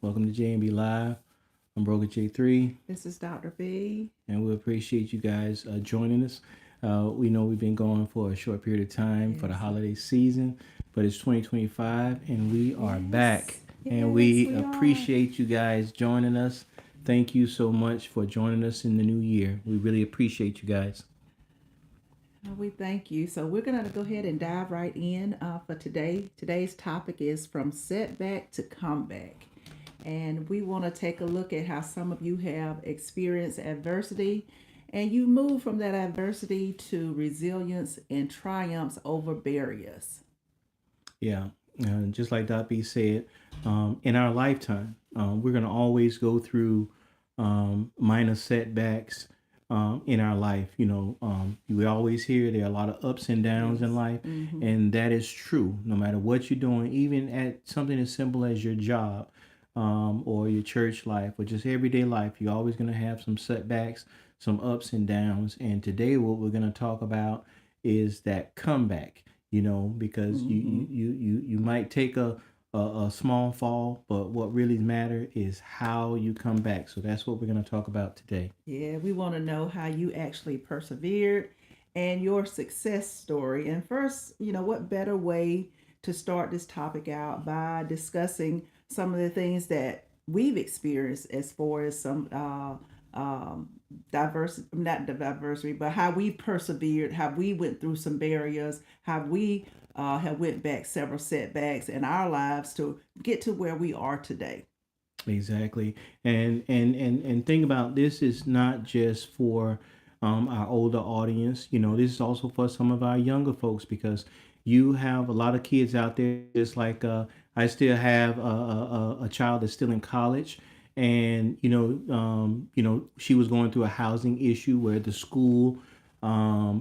Welcome to J&B Live. I'm Broker J3, This is Dr. B. and we appreciate you guys joining us. We know we've been going for a short period of time for the Yes. holiday season, but it's 2025, and we are back. Yes. And Yes, we we are. appreciate you guys joining us. Thank you so much for joining us in the new year. We really appreciate you guys. We thank you. So we're going to go ahead and dive right in for today. Today's topic is from setback to comeback. And we want to take a look at how some of you have experienced adversity and you move from that adversity to resilience and triumphs over barriers. Yeah, just like Dot B said, in our lifetime, we're going to always go through minor setbacks in our life. We always hear there are a lot of ups and downs in Yes. life, Mm-hmm. and that is true. No matter what you're doing, even at something as simple as your job or your church life or just everyday life, you're always going to have some setbacks, some ups and downs. And today, what we're going to talk about is that comeback. Because Mm-hmm. you might take a small fall, but what really matter is how you come back. So that's what we're going to talk about today. Yeah, we want to know how you actually persevered and your success story. And first, what better way to start this topic out by discussing some of the things that we've experienced as far as some diversity, not diversity, but how we persevered, how we went through some barriers, how we have went back several setbacks in our lives to get to where we are today. Exactly. And think about this is not just for our older audience. This is also for some of our younger folks because you have a lot of kids out there. Just like I still have a child that's still in college, and she was going through a housing issue where the school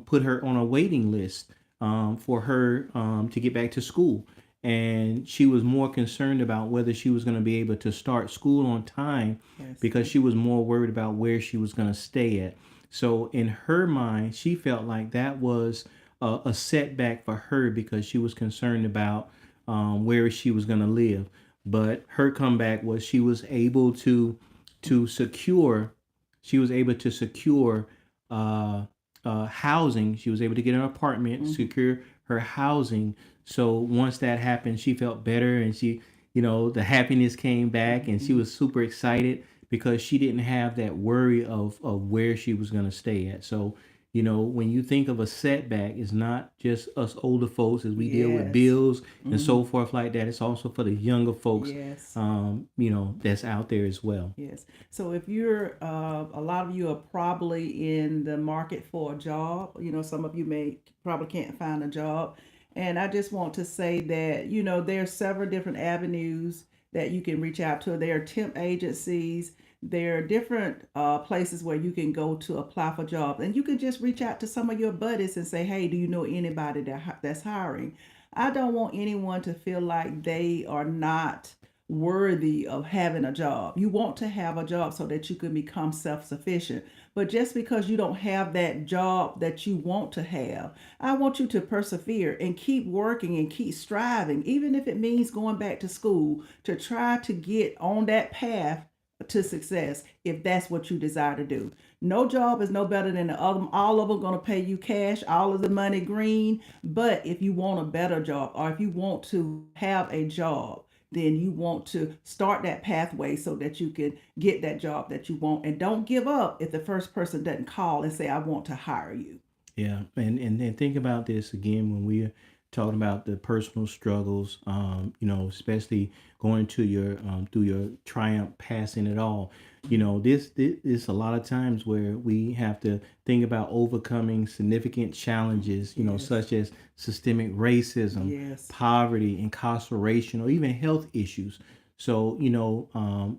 put her on a waiting list for her to get back to school, and she was more concerned about whether she was going to be able to start school on time Yes. because she was more worried about where she was going to stay at. So in her mind, she felt like that was a setback for her because she was concerned about where she was going to live. But her comeback was to secure she was able to secure uh, housing. She was able to get an apartment, Mm-hmm. secure her housing. So once that happened, she felt better, and the happiness came back, and she Mm-hmm. was super excited because she didn't have that worry of where she was going to stay at. So, when you think of a setback, it's not just us older folks as we deal with Yes. bills and Mm-hmm. so forth like that. It's also for the younger folks, Yes. that's out there as well. Yes. So if you're, a lot of you are probably in the market for a job. Some of you may probably can't find a job. And I just want to say that, there are several different avenues that you can reach out to. There are temp agencies. There are different places where you can go to apply for jobs. And you can just reach out to some of your buddies and say, hey, do you know anybody that's hiring? I don't want anyone to feel like they are not worthy of having a job. You want to have a job so that you can become self sufficient. But just because you don't have that job that you want to have, I want you to persevere and keep working and keep striving, even if it means going back to school to try to get on that path to success if that's what you desire to do. No job is no better than the other. All of them going to pay you cash, all of the money green. But if you want a better job or if you want to have a job, then you want to start that pathway so that you can get that job that you want. And don't give up if the first person doesn't call and say, I want to hire you. Yeah, and think about this again when we're talking about the personal struggles, especially going to your through your triumph, passing it all. This is a lot of times where we have to think about overcoming significant challenges, Yes. such as systemic racism, Yes. poverty, incarceration, or even health issues. So,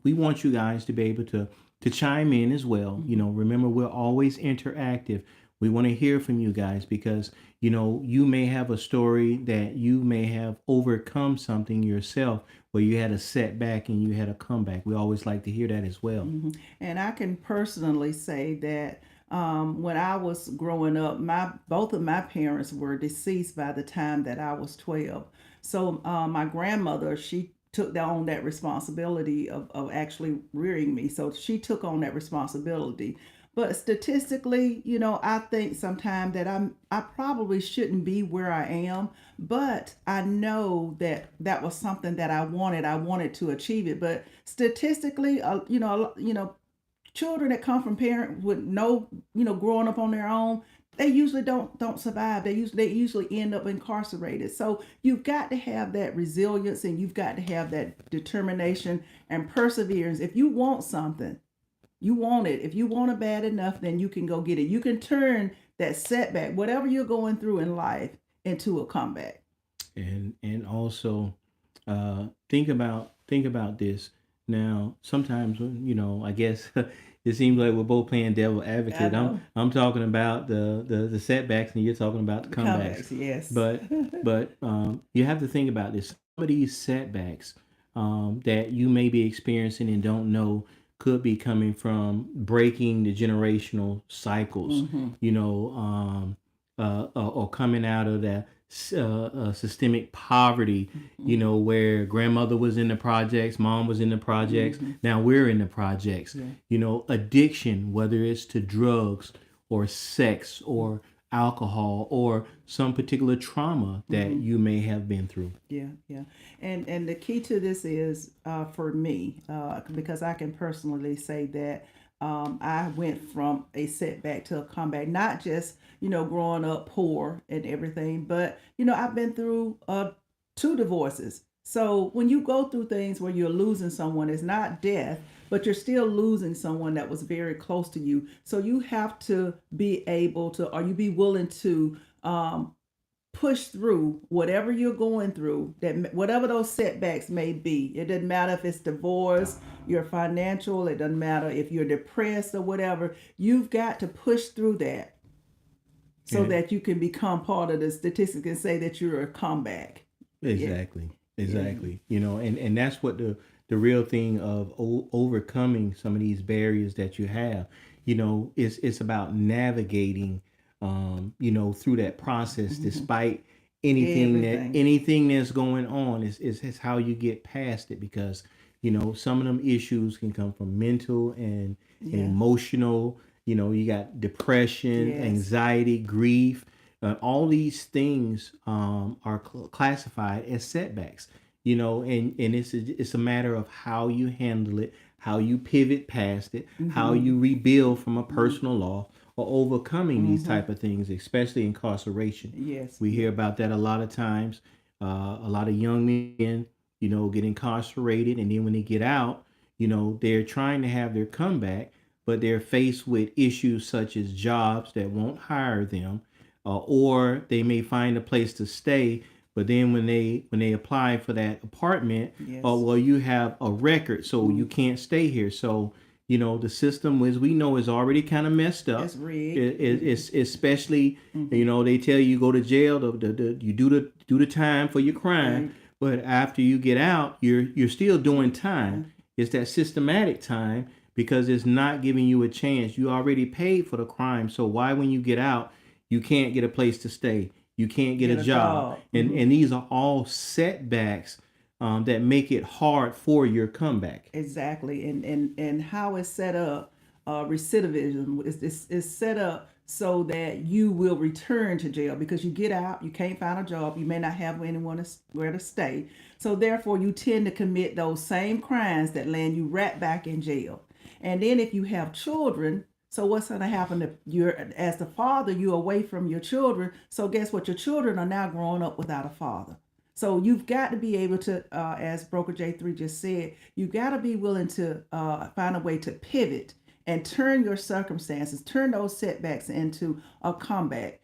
we want you guys to be able to chime in as well. Mm-hmm. Remember, we're always interactive. We want to hear from you guys because, you may have a story that you may have overcome something yourself where you had a setback and you had a comeback. We always like to hear that as well. Hmm. And I can personally say that when I was growing up, my both of my parents were deceased by the time that I was 12. So my grandmother, she took on that responsibility of actually rearing me. So she took on that responsibility. But statistically, I think sometimes that I probably shouldn't be where I am, but I know that that was something that I wanted. I wanted to achieve it. But statistically, children that come from parents with no, growing up on their own, they usually don't survive. They usually end up incarcerated. So you've got to have that resilience, and you've got to have that determination and perseverance. If you want something, you want it. If you want it bad enough, then you can go get it. You can turn that setback, whatever you're going through in life, into a comeback. And also think about this. Now sometimes when, I guess it seems like we're both playing devil I advocate. i'm know. i'm talking about the setbacks, and you're talking about the comebacks. Comebacks, yes. But you have to think about this. Some of these setbacks that you may be experiencing and don't know could be coming from breaking the generational cycles, Hmm. or coming out of that systemic poverty, Hmm. where grandmother was in the projects, mom was in the projects, Hmm. now we're in the projects. Yeah. Addiction, whether it's to drugs or sex or alcohol or some particular trauma that Hmm. you may have been through. Yeah, yeah, and the key to this is for me, because I can personally say that I went from a setback to a comeback. Not just growing up poor and everything, but I've been through two divorces. So when you go through things where you're losing someone, it's not death, but you're still losing someone that was very close to you. So you have to be able to, or you be willing to. Push through whatever you're going through, that whatever those setbacks may be. It doesn't matter if it's divorce, your financial, it doesn't matter if you're depressed or whatever. You've got to push through that so And that you can become part of the statistics and say that you're a comeback. Yeah, exactly, yeah. exactly. And that's what the real thing of overcoming some of these barriers that you have. It's about navigating, through that process, Hmm. despite Everything. anything that's going on. Is how you get past it, because some of them issues can come from mental and Yeah. emotional. You got depression, Yes. anxiety, grief. All these things are classified as setbacks. And it's a matter of how you handle it, how you pivot past it, how Hmm. you rebuild from a personal law, or overcoming these Hmm. type of things, especially incarceration. Yes. We Yeah. hear about that a lot of times. A lot of young men, get incarcerated, and then when they get out, they're trying to have their comeback, but they're faced with issues such as jobs that won't hire them, or they may find a place to stay, but then when they apply for that apartment, oh Yes. well, you have a record, so you Mm. can't stay here. So the system, as we know, is already kind of messed It's up. rigged. It's especially, Hmm. they tell you go to jail, you do the time for your crime, Right. but after you get out, you're still doing time. Time. It's that systematic time, because it's not giving you a chance. You already paid for the crime, so why, when you get out, you can't get a place to stay, you can't get a Get a job, job. and these are all setbacks that make it hard for your comeback. Exactly, and how it's set up, recidivism is set up so that you will return to jail because you get out, you can't find a job, you may not have anyone where to stay, so therefore you tend to commit those same crimes that land you right back in jail. And then if you have children, so what's going to happen if you're as the father, you're away from your children? So guess what? Your children are now growing up without a father. So you've got to be able to, as Broker J3 just said, you've got to be willing to find a way to pivot and turn your circumstances, turn those setbacks into a comeback.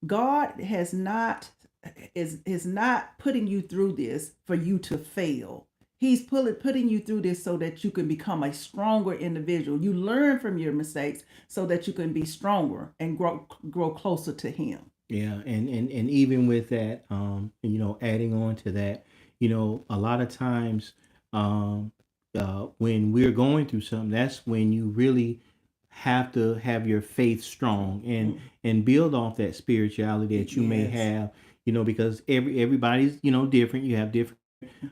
God has not is not putting you through this for you to fail. He's putting you through this so that you can become a stronger individual. You learn from your mistakes so that you can be stronger and grow closer to Him. Yeah, and even with that, adding on to that, a lot of times, when we're going through something, that's when you really have to have your faith strong, and Mm. build off that spirituality that you may Yes. have, because everybody's different. You have different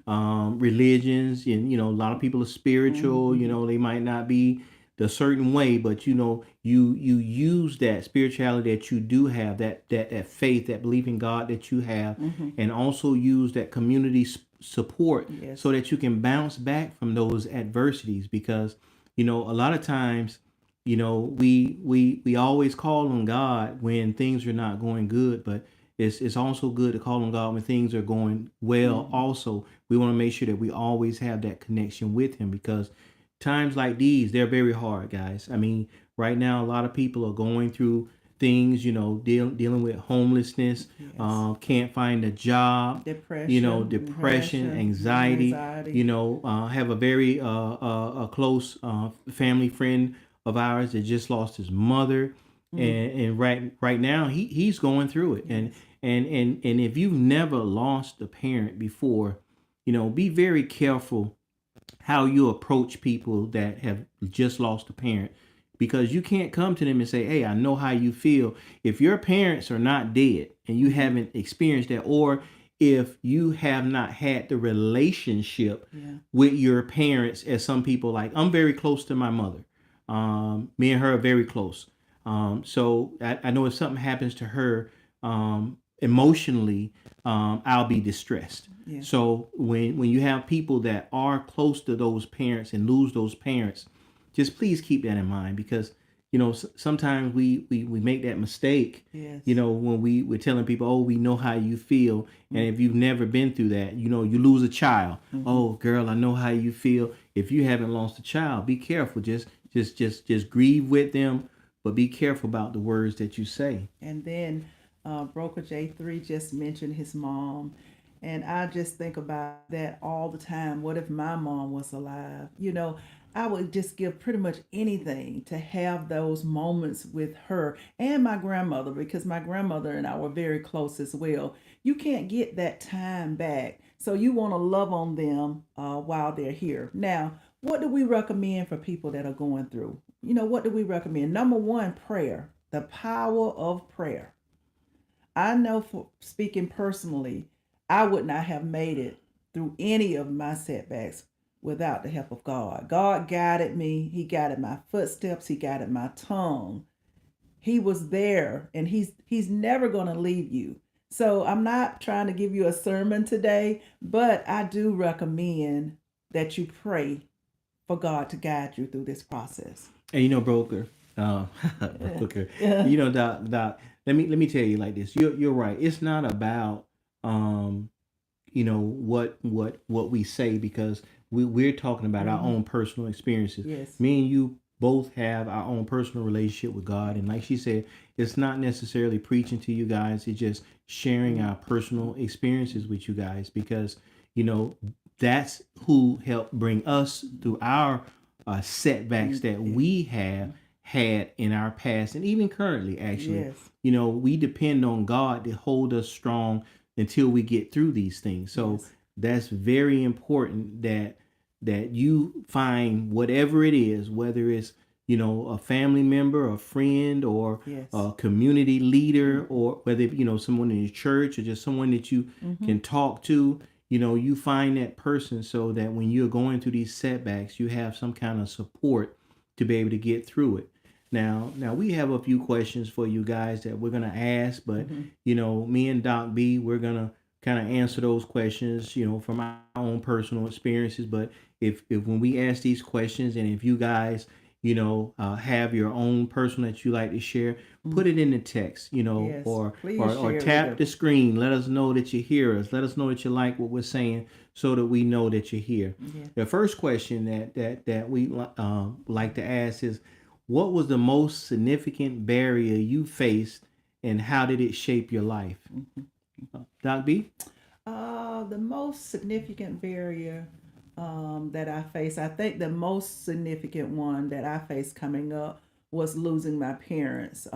religions, and a lot of people are spiritual. Mhm. They might not be the certain way, but you use that spirituality that you do have, that faith, that belief in God that you have, Mhm. and also use that community support so Yes. that you can bounce back from those adversities. Because a lot of times, we always call on God when things are not going good, but it's also good to call on God when things are going well. Mhm. Also, we want to make sure that we always have that connection with Him, because times like these, they're very hard, guys. I mean, right now, a lot of people are going through things, dealing with homelessness, Yes. can't find a job, depression, Depression, anxiety. anxiety. Have a very a close family friend of ours that just lost his mother, Mm. and right now he's going through it. and Yes. and and and if you've never lost a parent before, be very careful how you approach people that have just lost a parent, because you can't come to them and say, hey, I know how you feel. If your parents are not dead and you Mhm. haven't experienced that, or if you have not had the relationship Yeah. with your parents, as some people, like, I'm very close to my mother. Me and her are very close. So I know if something happens to her, emotionally, I'll be distressed. Yeah. So when you have people that are close to those parents and lose those parents, just please keep that in mind, because sometimes we make that mistake. Yes. When we're telling people, oh, we know how you feel, and Mm. if you've never been through that, you lose a child. Mhm. Oh, girl, I know how you feel. If you haven't lost a child, be careful. Just grieve with them, but be careful about the words that you say. And then Broker J3 just mentioned his mom. And I just think about that all the time. What if my mom was alive? I would just give pretty much anything to have those moments with her and my grandmother, because my grandmother and I were very close as well. You can't get that time back. So you want to love on them while they're here. Now, what do we recommend for people that are going through? What do we recommend? Number one, prayer, the power of prayer. I know, for speaking personally, I would not have made it through any of my setbacks without the help of God. God guided me, He guided my footsteps, He guided my tongue. He was there, and He's never going to leave you. So I'm not trying to give you a sermon today, but I do recommend that you pray for God to guide you through this process. And broker, uh, Yeah. broker, Yeah. doc. Let me tell you like this. You're right. It's not about what we say, because we're talking about our Hmm. own personal experiences. Yes. Me and you both have our own personal relationship with God, and like she said, it's not necessarily preaching to you guys. It's just sharing Mm. our personal experiences with you guys, because you know that's who helped bring us through our setbacks Mm. that Yeah. we have had in our past, and even currently. Actually, Yes. we depend on God to hold us strong until we get through these things. So Yes. that's very important, that you find whatever it is, whether it's a family member, a friend, or Yes. a community leader, Mm-hmm. or whether someone in your church, or just someone that you Mm-hmm. can talk to. You find that person, so that when you're going through these setbacks, you have some kind of support to be able to get through it. Now we have a few questions for you guys that we're gonna ask, but Mm-hmm. me and Doc B, we're gonna kind of answer those questions, from our own personal experiences. But if when we ask these questions, and if you guys, have your own personal that you like to share, Mm. put it in the text, Yes. or Please or share with tap them. the screen. Let us know that you hear us. Let us know that you like what we're saying, so that we know that you're here. Yeah. The first question that we like to ask is, what was the most significant barrier you faced, and how did it shape your life? Mm-hmm. Doc B? The most significant barrier that I face, I think the most significant one that I faced coming up was losing my parents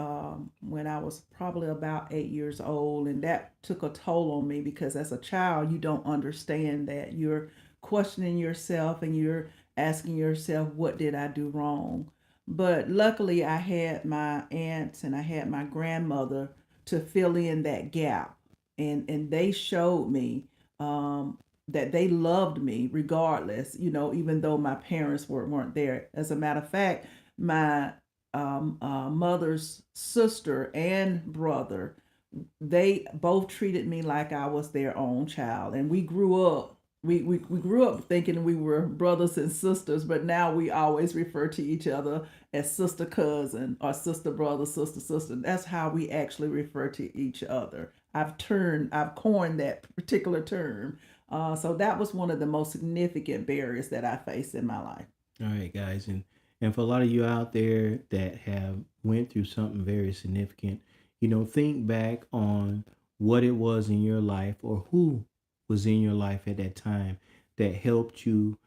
when I was probably about 8 years old. And that took a toll on me, because as a child, you don't understand that. You're questioning yourself and you're asking yourself, what did I do wrong? But luckily, I had my aunts and I had my grandmother to fill in that gap, and they showed me. that they loved me regardless, even though my parents weren't there. As a matter of fact, my mother's sister and brother, they both treated me like I was their own child. And we grew up. We grew up thinking we were brothers and sisters, but now we always refer to each other as sister cousin or sister brother, sister sister. That's how we actually refer to each other. I've coined that particular term. So that was one of the most significant barriers that I faced in my life. All right, guys, and for a lot of you out there that have went through something very significant, think back on what it was in your life or who was in your life at that time that helped you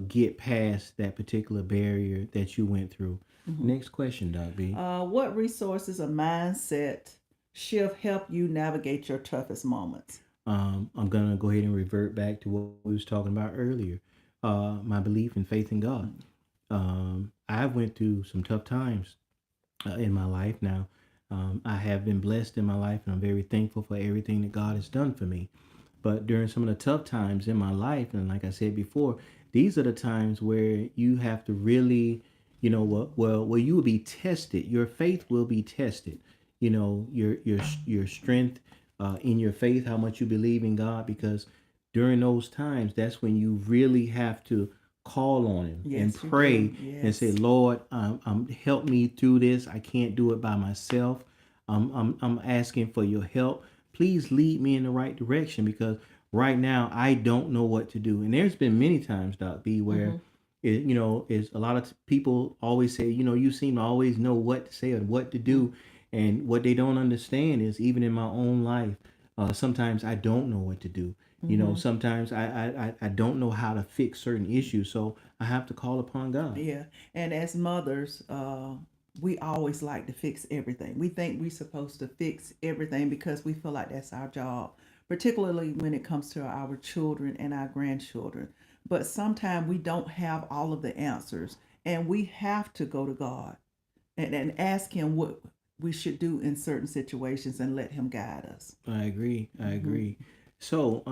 get past that particular barrier that you went through. Mhm. Next question, Doc B. What resources or mindset shift help you navigate your toughest moments? I'm gonna go ahead and revert back to what we was talking about earlier. My belief and faith in God. Mhm. I went through some tough times in my life. Now, I have been blessed in my life, and I'm very thankful for everything that God has done for me. But during some of the tough times in my life, and like I said before, these are the times where you have to really, where you will be tested. Your faith will be tested. Your strength in your faith, how much you believe in God, because during those times, that's when you really have to call on Him and Yes, you do. pray and say, Yes. Lord, help me through this. I can't do it by myself. I'm asking for your help. Please lead me in the right direction because right now I don't know what to do. And there's been many times, Doc B, where Hmm. is a lot of people always say, you seem to always know what to say or what to do. And what they don't understand is even in my own life, sometimes I don't know what to do. Hmm. Sometimes I don't know how to fix certain issues. So I have to call upon God. Yeah. And as mothers, we always like to fix everything. We think we're supposed to fix everything because we feel like that's our job, particularly when it comes to our children and our grandchildren. But sometimes we don't have all of the answers, and we have to go to God and ask Him what we should do in certain situations and let Him guide us. I agree. I Hmm. agree. So,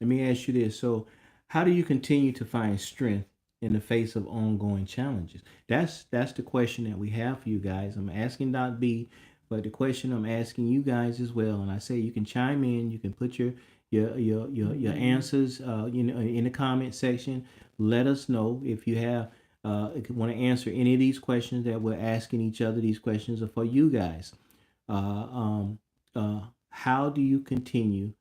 let me ask you this. So, how do you continue to find strength in the face of ongoing challenges? That's the question that we have for you guys. I'm asking Doc B, but the question I'm asking you guys as well. And I say you can chime in. You can put your Hmm. answers, in the comment section. Let us know if you have if you want to answer any of these questions that we're asking each other. These questions are for you guys. Uh, um, how do you continue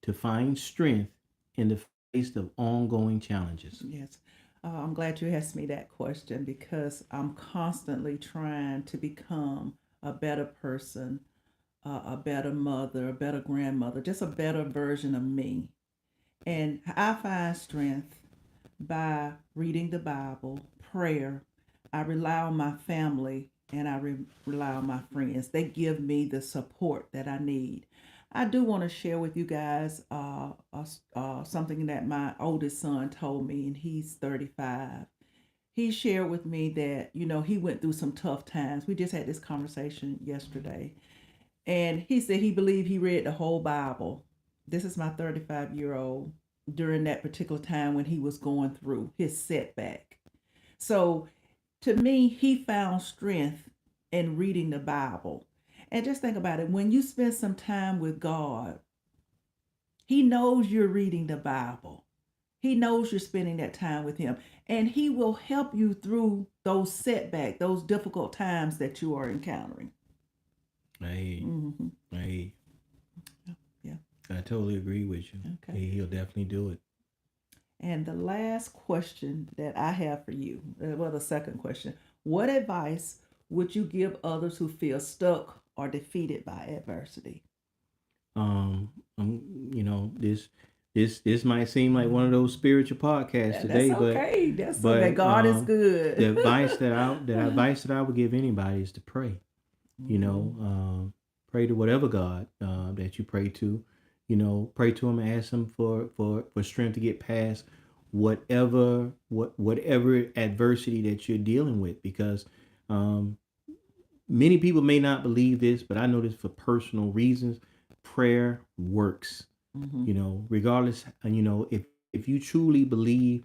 to find strength in the face of ongoing challenges? Yes. I'm glad you asked me that question because I'm constantly trying to become a better person, a better mother, a better grandmother, just a better version of me. And I find strength by reading the Bible, prayer. I rely on my family and rely on my friends. They give me the support that I need. I do want to share with you guys something that my oldest son told me, and he's 35. He shared with me that, he went through some tough times. We just had this conversation yesterday. And he said he believed he read the whole Bible. This is my 35-year-old during that particular time when he was going through his setback. So to me, he found strength in reading the Bible. And just think about it, when you spend some time with God, He knows you're reading the Bible. He knows you're spending that time with Him. And He will help you through those setbacks, those difficult times that you are encountering. I, Hmm. I, Yeah. I totally agree with you. Okay. He'll definitely do it. And the last question that I have for you, well, the second question, what advice would you give others who feel stuck or defeated by adversity? Um, this might seem like one of those spiritual podcasts That's today, but okay. That's okay. but God is um, good. the advice that I would give anybody is to pray. You know, Mhm. pray to whatever God that you pray to. Pray to Him and ask Him for strength to get past whatever adversity that you're dealing with, because um, many people may not believe this, but I know this for personal reasons. Prayer works. Mm-hmm. Regardless, if you truly believe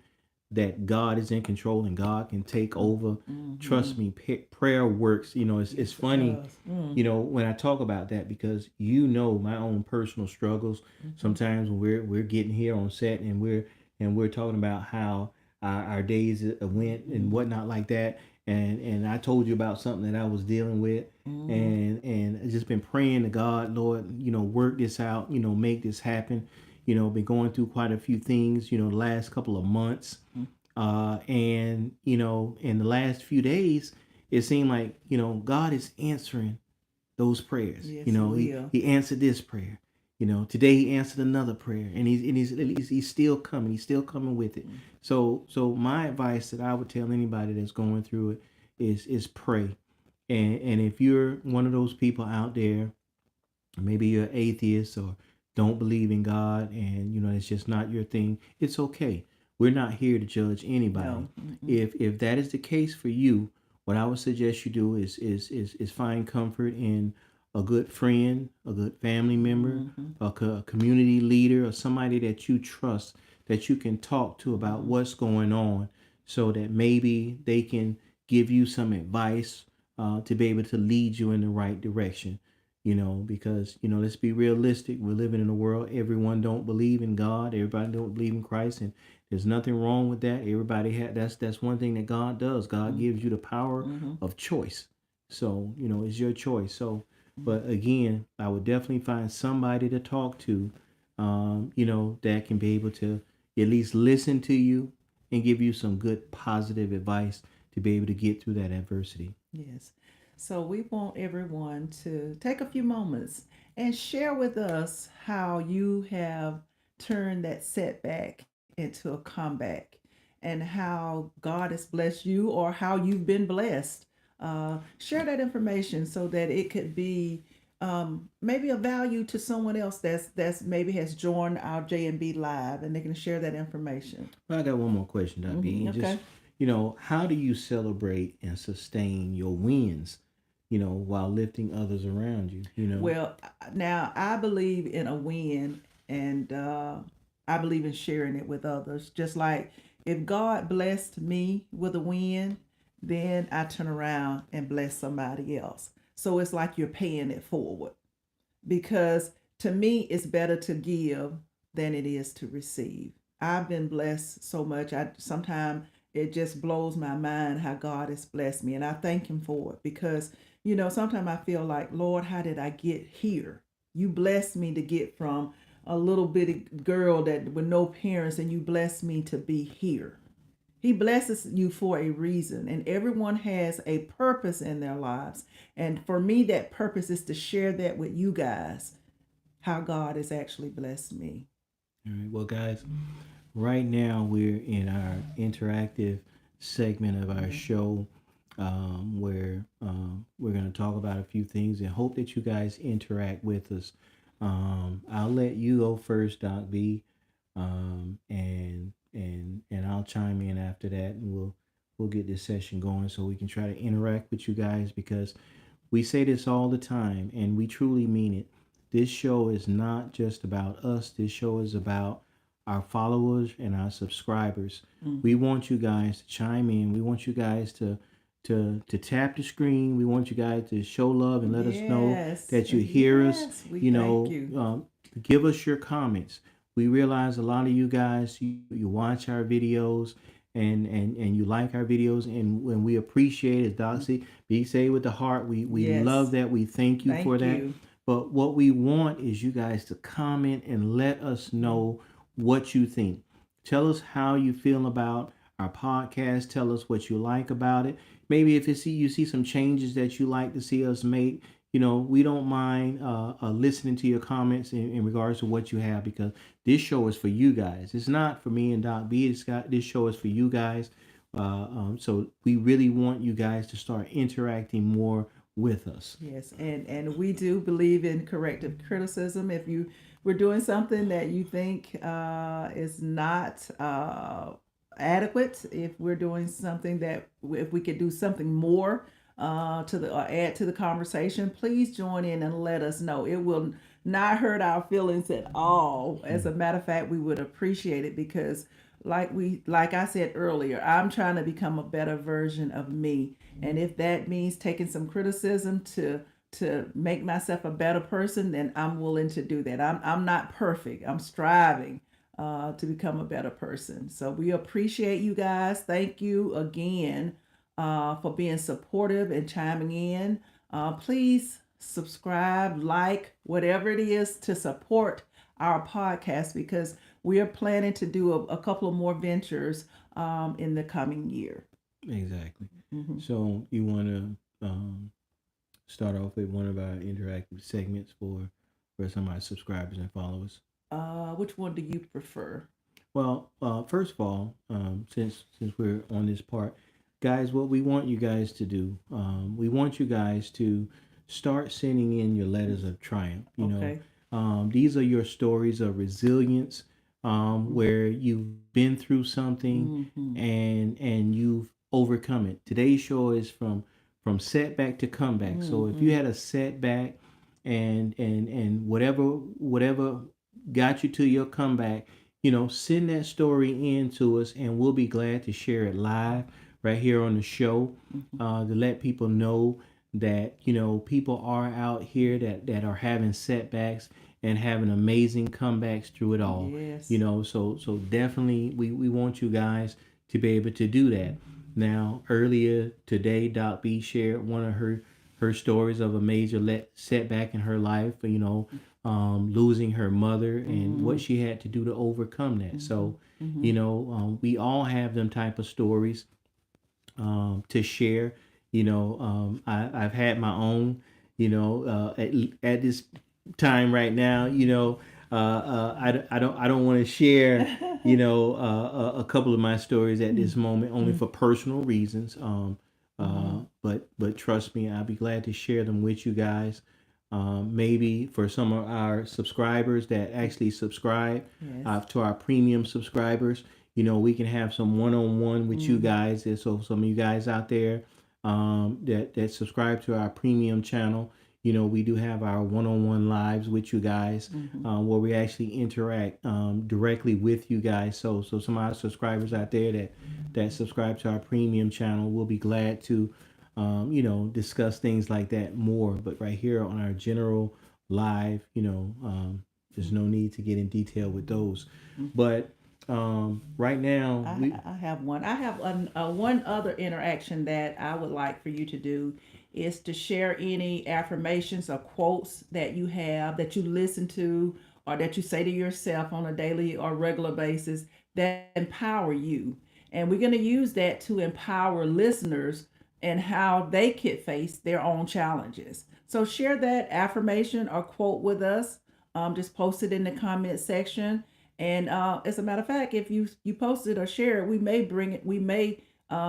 that God is in control and God can take over, Mm-hmm. trust me, prayer works. It's Yes, it funny, does. Mm. when I talk about that, because my own personal struggles. Mm-hmm. Sometimes when we're getting here on set and we're talking about how our days went and Mm-hmm. whatnot like that, and I told you about something that I was dealing with, Mm-hmm. and I just been praying to God, Lord, work this out, make this happen. Been going through quite a few things, the last couple of months, and in the last few days, it seemed like God is answering those prayers. Yes, he He will. he answered this prayer. Today he answered another prayer, and he's still coming. He's still coming with it. So my advice that I would tell anybody that's going through it is pray. And if you're one of those people out there, maybe you're atheist or don't believe in God, and it's just not your thing, it's okay. We're not here to judge anybody. No. Mm-mm. If that is the case for you, what I would suggest you do is find comfort in a good friend, a good family member, Mm-hmm. a community leader, or somebody that you trust, that you can talk to about Mm-hmm. what's going on, so that maybe they can give you some advice, to be able to lead you in the right direction. Because let's be realistic. We're living in a world, everyone don't believe in God, everybody don't believe in Christ, and there's nothing wrong with that. Everybody that's one thing that God does. God gives you the power Mm-hmm. of choice. So it's your choice. So, Mm-hmm. but again, I would definitely find somebody to talk to, that can be able to at least listen to you and give you some good positive advice to be able to get through that adversity. Yes. So we want everyone to take a few moments and share with us how you have turned that setback into a comeback, and how God has blessed you or how you've been blessed. Share that information so that it could be maybe a value to someone else that's maybe has joined our J&B live, and they can share that information. Well, I got one more question, Hmm. B. Just, Okay. how do you celebrate and sustain your wins, while lifting others around you? Well, now I believe in a win, and I believe in sharing it with others. Just like if God blessed me with a win, then I turn around and bless somebody else. So it's like you're paying it forward, because to me it's better to give than it is to receive. I've been blessed so much. I sometimes it just blows my mind how God has blessed me, and I thank him for it, because sometimes I feel like, Lord, how did I get here? You blessed me to get from a little bitty girl that with no parents, and you blessed me to be here. He blesses you for a reason, and everyone has a purpose in their lives. And for me, that purpose is to share that with you guys, how God has actually blessed me. All right. Well, guys, right now we're in our interactive segment of our show, where we're going to talk about a few things and hope that you guys interact with us. I'll let you go first, Doc B, and I'll chime in after that, and we'll get this session going so we can try to interact with you guys, because we say this all the time and we truly mean it. This show is not just about us. This show is about our followers and our subscribers. We Mm-hmm. want you guys to chime in. We want you guys to tap the screen. We want you guys to show love and let us know Yes, that you hear us. yes, we You thank know, you. give us your comments. We realize a lot of you guys, you watch our videos, and you like our videos, and when we appreciate it, Doxy, be say with the heart, we love Yes, that. We thank you for thank that. you. But what we want is you guys to comment and let us know what you think. Tell us how you feel about our podcast. Tell us what you like about it. Maybe if you see some changes that you like to see us make, we don't mind listening to your comments in regards to what you have, because this show is for you guys. It's not for me and Doc B. This show is for you guys. So we really want you guys to start interacting more with us. Yes, and we do believe in corrective criticism. If you we're doing something that you think is not adequate, if we're doing something that if we could do something more to the or add to the conversation, please join in and let us know. It will not hurt our feelings at all. As a matter of fact, we would appreciate it because like I said earlier, I'm trying to become a better version of me. And if that means taking some criticism to make myself a better person, then I'm willing to do that. I'm not perfect. I'm striving to become a better person. So we appreciate you guys. Thank you again for being supportive and chiming in. Please subscribe, like, whatever it is to support our podcast because we are planning to do a couple of more ventures in the coming year. Exactly. Mm-hmm. So you want to start off with one of our interactive segments for some of our subscribers and followers. Which one do you prefer? Well, first of all, since we're on this part, guys, what we want you guys to do, we want you guys to start sending in your letters of triumph. Okay. These are your stories of resilience, where you've been through something Mm-hmm. and you've overcome it. Today's show is from setback to comeback. So if you Mm-hmm. had a setback and whatever got you to your comeback, send that story in to us and we'll be glad to share it live right here on the show, Mm-hmm. to let people know that people are out here that are having setbacks and having amazing comebacks through it all. Yes. So definitely we want you guys to be able to do that. Now, earlier today, Doc B shared one of her stories of a major setback in her life. Losing her mother and Mm-hmm. what she had to do to overcome that. Mm-hmm. So, Mm-hmm. we all have them type of stories to share. I've had my own. At this time right now, I don't want to share, a couple of my stories at this moment, only for personal reasons. Mm-hmm. But trust me, I'll be glad to share them with you guys. Maybe for some of our subscribers that actually subscribe Yes. to our premium subscribers, we can have some one-on-one with you Mm-hmm. guys. And so some of you guys out there that subscribe to our premium channel, we do have our one-on-one lives with you guys, Mm-hmm. where we actually interact directly with you guys. So some of our subscribers out there that subscribe to our premium channel will be glad to discuss things like that more. But right here on our general live, there's no need to get in detail with those. But right now, I have one. I have one other interaction that I would like for you to do is to share any affirmations or quotes that you have that you listen to or that you say to yourself on a daily or regular basis that empower you. And we're going to use that to empower listeners and how they could face their own challenges. So share that affirmation or quote with us. Just post it in the comment section. And as a matter of fact, if you post it or share it, we may bring it. We may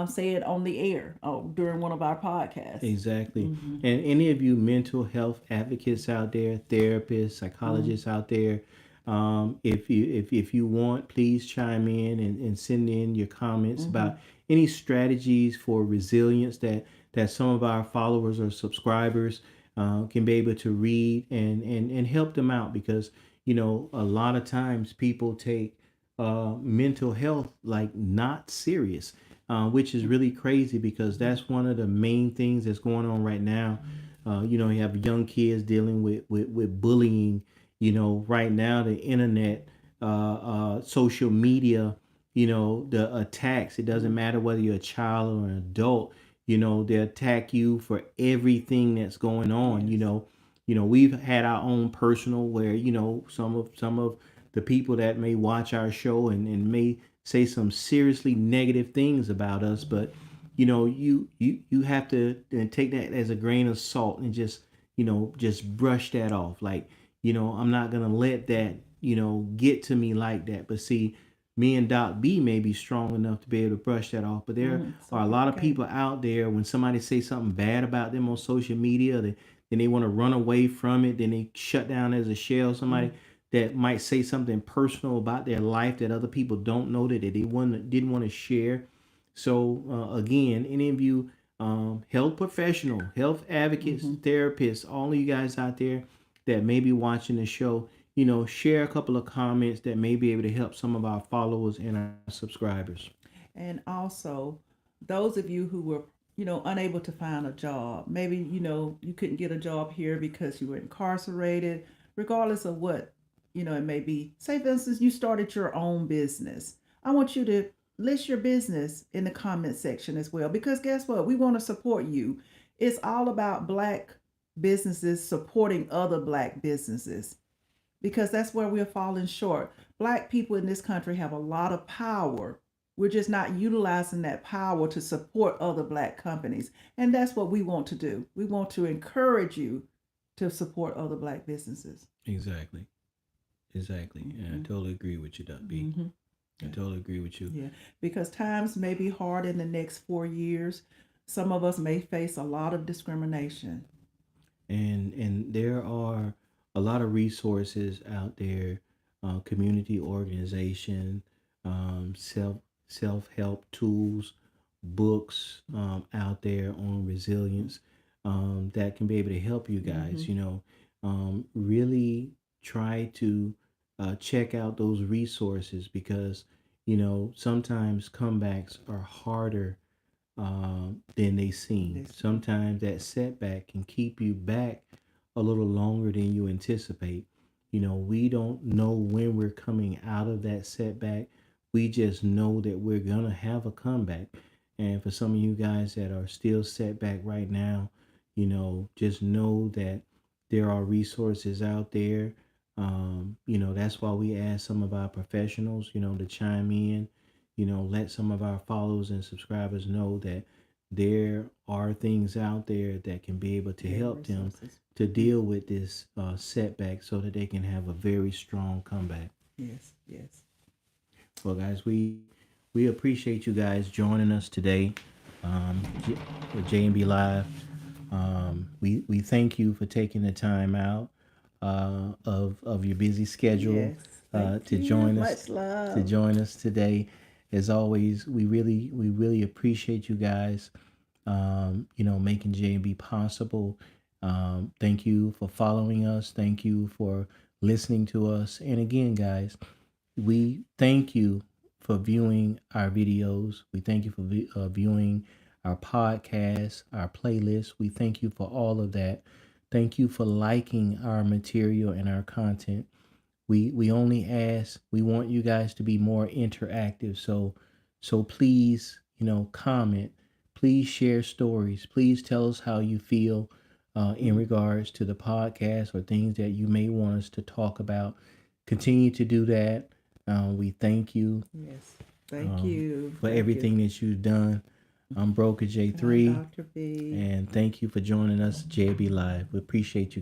say it on the air during one of our podcasts. exactly. Mm-hmm. And any of you mental health advocates out there, therapists, Mm-hmm. psychologists out there, if you want, please chime in and send in your comments Mm-hmm. about any strategies for resilience that some of our followers or subscribers can be able to read and help them out, because a lot of times people take mental health like not serious, which is really crazy because that's one of the main things that's going on right now. You have young kids dealing with bullying. Right now the internet, social media, the attacks. It doesn't matter whether you're a child or an adult. They attack you for everything that's going on. Yes. We've had our own personal where some of the people that may watch our show and may say some seriously negative things about us, but you have to take that as a grain of salt and just brush that off. Like, I'm not gonna let that get to me like that. But see, me and Doc B may be strong enough to be able to brush that off, but there Mm-hmm. are So a you lot of can. people out there, when somebody say something bad about them on social media, then they want to run away from it, then they shut down as a shell. Somebody that might say something personal about their life that other people don't know, that didn't want to share. So again, any of you health professional, health advocates, Mm-hmm. therapists, all of you guys out there, that may be watching the show, share a couple of comments that may be able to help some of our followers and our subscribers. And also, those of you who were, unable to find a job, maybe, you couldn't get a job here because you were incarcerated, regardless of what, it may be. Say, for instance, you started your own business. I want you to list your business in the comment section as well, because guess what? We want to support you. It's all about Black businesses supporting other Black businesses because that's where we're falling short. Black people in this country have a lot of power. We're just not utilizing that power to support other Black companies. And that's what we want to do. We want to encourage you to support other Black businesses. Exactly. Exactly. And I totally agree with you, Doug B. I totally agree with you. Yeah, because times may be hard in the next 4 years. Some of us may face a lot of discrimination. And there are a lot of resources out there, community organization, self help tools, books out there on resilience that can be able to help you guys. Really try to check out those resources because sometimes comebacks are harder than they seem. Sometimes that setback can keep you back a little longer than you anticipate. We don't know when we're coming out of that setback. We just know that we're going to have a comeback. And for some of you guys that are still setback right now, just know that there are resources out there. That's why we ask some of our professionals, to chime in, let some of our followers and subscribers know that there are things out there that can be able to help them to deal with this setback so that they can have a very strong comeback. Yes, yes. Well, guys, we appreciate you guys joining us today with J&B Live. We thank you for taking the time out of your busy schedule Yes, to you. join Much us love. today. As always, we really appreciate you guys. Making J&B possible. Thank you for following us. Thank you for listening to us. And again, guys, we thank you for viewing our videos. We thank you for viewing our podcast, our playlist. We thank you for all of that. Thank you for liking our material and our content. We only ask, we want you guys to be more interactive. So please, comment. Please share stories. Please tell us how you feel in regards to the podcast or things that you may want us to talk about. Continue to do that. We thank you. Yes, thank you For everything that you've done. I'm Broker J3. Dr. B. And thank you for joining us, JB Live. We appreciate you.